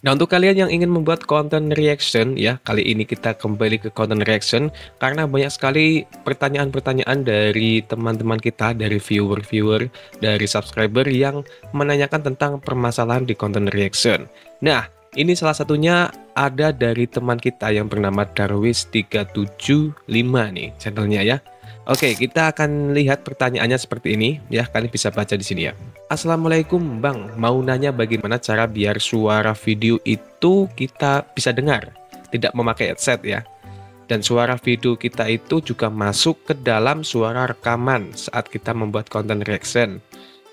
Nah, untuk kalian yang ingin membuat konten reaction ya, kali ini kita kembali ke konten reaction karena banyak sekali pertanyaan-pertanyaan dari teman-teman kita, dari viewer-viewer, dari subscriber yang menanyakan tentang permasalahan di konten reaction. Nah, ini salah satunya ada dari teman kita yang bernama Darwis375 nih channelnya ya. Oke, kita akan lihat pertanyaannya seperti ini ya. Kalian bisa baca di sini ya. Assalamualaikum Bang, mau nanya bagaimana cara biar suara video itu kita bisa dengar, tidak memakai headset ya. Dan suara video kita itu juga masuk ke dalam suara rekaman saat kita membuat konten reaction.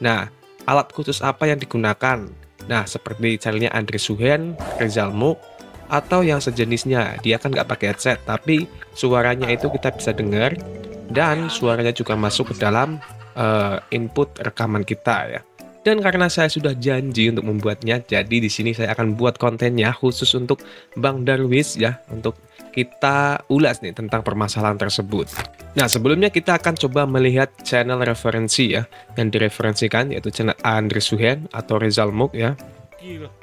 Nah, alat khusus apa yang digunakan? Nah, seperti channelnya Andre Suhen, Rizal Muk, atau yang sejenisnya. Dia kan nggak pakai headset, tapi suaranya itu kita bisa dengar. Dan suaranya juga masuk ke dalam input rekaman kita ya. Dan karena saya sudah janji untuk membuatnya, jadi di sini saya akan buat kontennya khusus untuk Bang Darwis ya, untuk kita ulas nih tentang permasalahan tersebut. Nah, sebelumnya kita akan coba melihat channel referensi ya, yang direferensikan yaitu channel Andre Suhen atau Rizal Muk ya.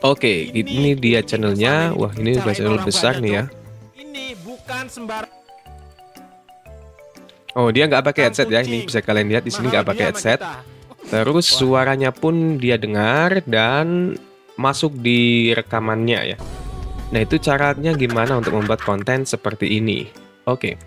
Oke, ini dia channelnya. Wah, ini udah channel besar nih ya. Ini bukan sembarang. Oh, dia nggak pakai headset ya. Ini bisa kalian lihat di sini nggak pakai headset. Terus suaranya pun dia dengar dan masuk di rekamannya ya. Nah, itu caranya gimana untuk membuat konten seperti ini. Oke.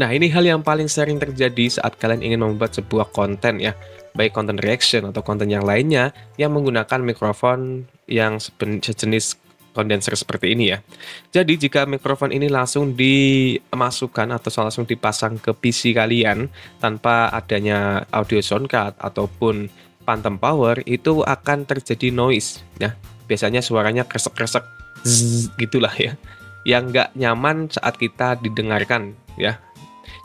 Nah, ini hal yang paling sering terjadi saat kalian ingin membuat sebuah konten ya. Baik konten reaction atau konten yang lainnya yang menggunakan mikrofon yang sejenis kondenser seperti ini ya. Jadi jika mikrofon ini langsung dimasukkan atau langsung dipasang ke PC kalian tanpa adanya audio soundcard ataupun phantom power, itu akan terjadi noise ya. Biasanya suaranya kresek-kresek gitulah ya, yang nggak nyaman saat kita didengarkan ya.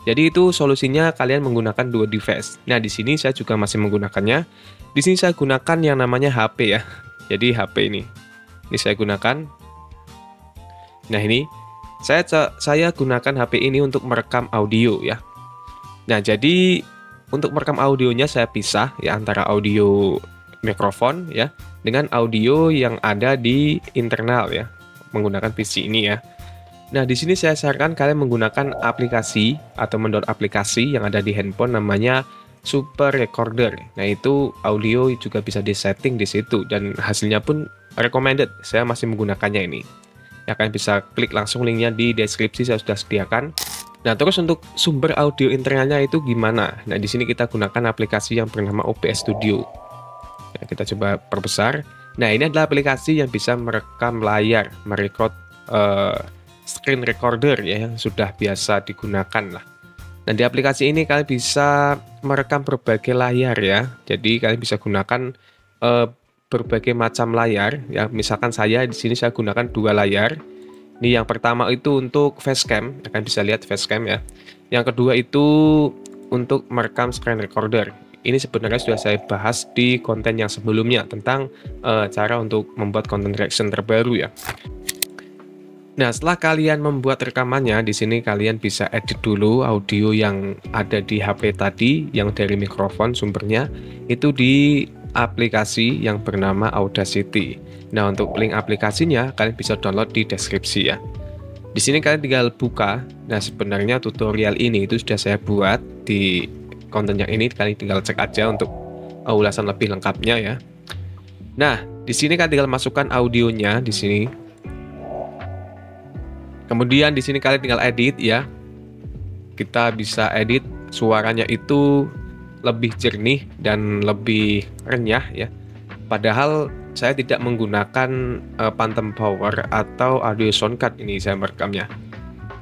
Jadi itu solusinya kalian menggunakan dua device. Nah, di sini saya juga masih menggunakannya. Di sini saya gunakan yang namanya HP ya. Jadi HP ini saya gunakan. Nah, ini saya gunakan HP ini untuk merekam audio ya. Nah, jadi untuk merekam audionya saya pisah ya antara audio mikrofon ya dengan audio yang ada di internal ya, menggunakan PC ini ya. Nah, di sini saya sarankan kalian menggunakan aplikasi atau mendownload aplikasi yang ada di handphone namanya Super Recorder. Nah, itu audio juga bisa disetting di situ dan hasilnya pun recommended. Saya masih menggunakannya ini. Ya, kalian bisa klik langsung linknya di deskripsi, saya sudah sediakan. Nah, terus untuk sumber audio internalnya itu gimana? Nah, di sini kita gunakan aplikasi yang bernama OBS Studio. Ya, kita coba perbesar. Nah, ini adalah aplikasi yang bisa merekam layar, merecord screen recorder ya, yang sudah biasa digunakan lah. Nah, di aplikasi ini kalian bisa merekam berbagai layar ya. Jadi kalian bisa gunakan berbagai macam layar ya. Misalkan saya di sini saya gunakan dua layar. Ini yang pertama itu untuk facecam, kalian bisa lihat facecam ya. Yang kedua itu untuk merekam screen recorder. Ini sebenarnya sudah saya bahas di konten yang sebelumnya tentang cara untuk membuat konten reaction terbaru ya. Nah, setelah kalian membuat rekamannya, di sini kalian bisa edit dulu audio yang ada di HP tadi, yang dari mikrofon sumbernya, itu di aplikasi yang bernama Audacity. Nah, untuk link aplikasinya, kalian bisa download di deskripsi ya. Di sini kalian tinggal buka. Nah, sebenarnya tutorial ini itu sudah saya buat di konten yang ini, kalian tinggal cek aja untuk ulasan lebih lengkapnya ya. Nah, di sini kalian tinggal masukkan audionya di sini. Kemudian di sini kalian tinggal edit ya. Kita bisa edit suaranya itu lebih jernih dan lebih renyah ya. Padahal saya tidak menggunakan phantom power atau audio soundcard ini saya merekamnya.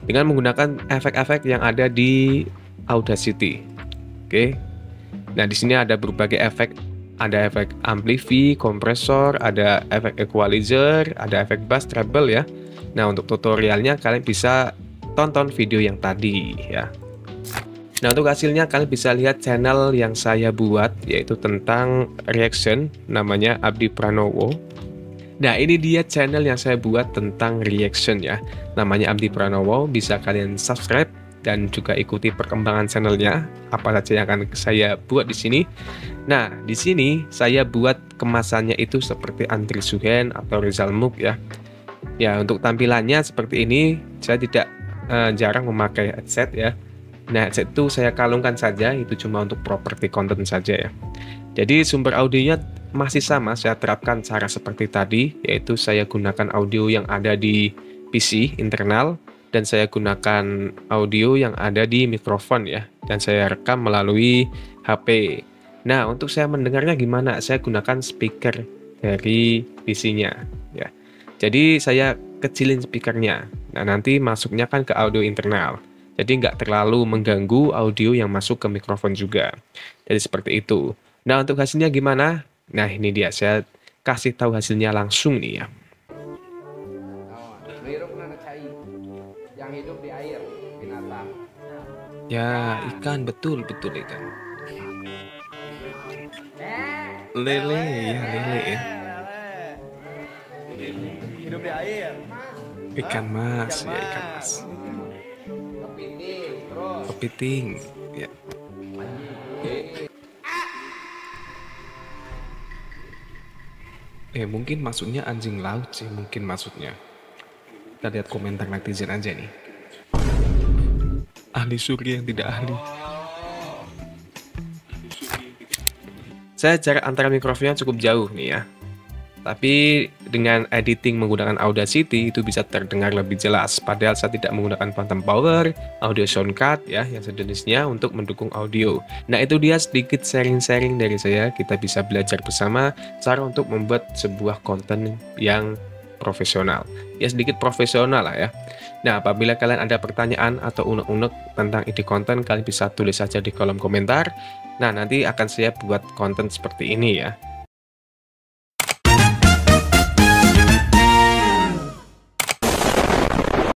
Dengan menggunakan efek-efek yang ada di Audacity. Oke. Nah, di sini ada berbagai efek. Ada efek amplify, kompresor, ada efek equalizer, ada efek bass treble ya. Nah, untuk tutorialnya kalian bisa tonton video yang tadi ya. Nah, untuk hasilnya kalian bisa lihat channel yang saya buat, yaitu tentang reaction, namanya Abdi Pranowo. Nah, ini dia channel yang saya buat tentang reaction ya, namanya Abdi Pranowo. Bisa kalian subscribe dan juga ikuti perkembangan channelnya, apa saja yang akan saya buat di sini. Nah, di sini saya buat kemasannya itu seperti Andre Suhen atau Rizal Muk ya. Ya, untuk tampilannya seperti ini, saya tidak jarang memakai headset ya. Nah, headset itu saya kalungkan saja, itu cuma untuk properti konten saja ya. Jadi sumber audionya masih sama, saya terapkan cara seperti tadi, yaitu saya gunakan audio yang ada di PC internal, dan saya gunakan audio yang ada di mikrofon ya, dan saya rekam melalui HP. Nah, untuk saya mendengarnya gimana? Saya gunakan speaker dari PC-nya ya. Jadi saya kecilin speakernya. Nah, nanti masuknya kan ke audio internal. Jadi nggak terlalu mengganggu audio yang masuk ke mikrofon juga. Jadi seperti itu. Nah, untuk hasilnya gimana? Nah, ini dia. Saya kasih tahu hasilnya langsung nih ya. Yang hidup di air, binatang. Ya, ikan. Betul ikan. Lele, ya lele ya. Hidup di air. Ikan mas, ya ikan mas. Kepiting, terus Kepiting, ya. Mungkin maksudnya anjing laut sih, mungkin maksudnya. Kita lihat komentar netizen aja nih. Ahli surya yang tidak ahli. Saya jarak antara mikrofonnya cukup jauh nih ya. Tapi dengan editing menggunakan Audacity itu bisa terdengar lebih jelas. Padahal saya tidak menggunakan Phantom Power, Audio Soundcard ya, yang sejenisnya untuk mendukung audio. Nah, itu dia sedikit sharing-sharing dari saya. Kita bisa belajar bersama cara untuk membuat sebuah konten yang profesional. Ya, sedikit profesional lah ya. Nah, apabila kalian ada pertanyaan atau unek-unek tentang ide konten, kalian bisa tulis saja di kolom komentar. Nah, nanti akan saya buat konten seperti ini ya.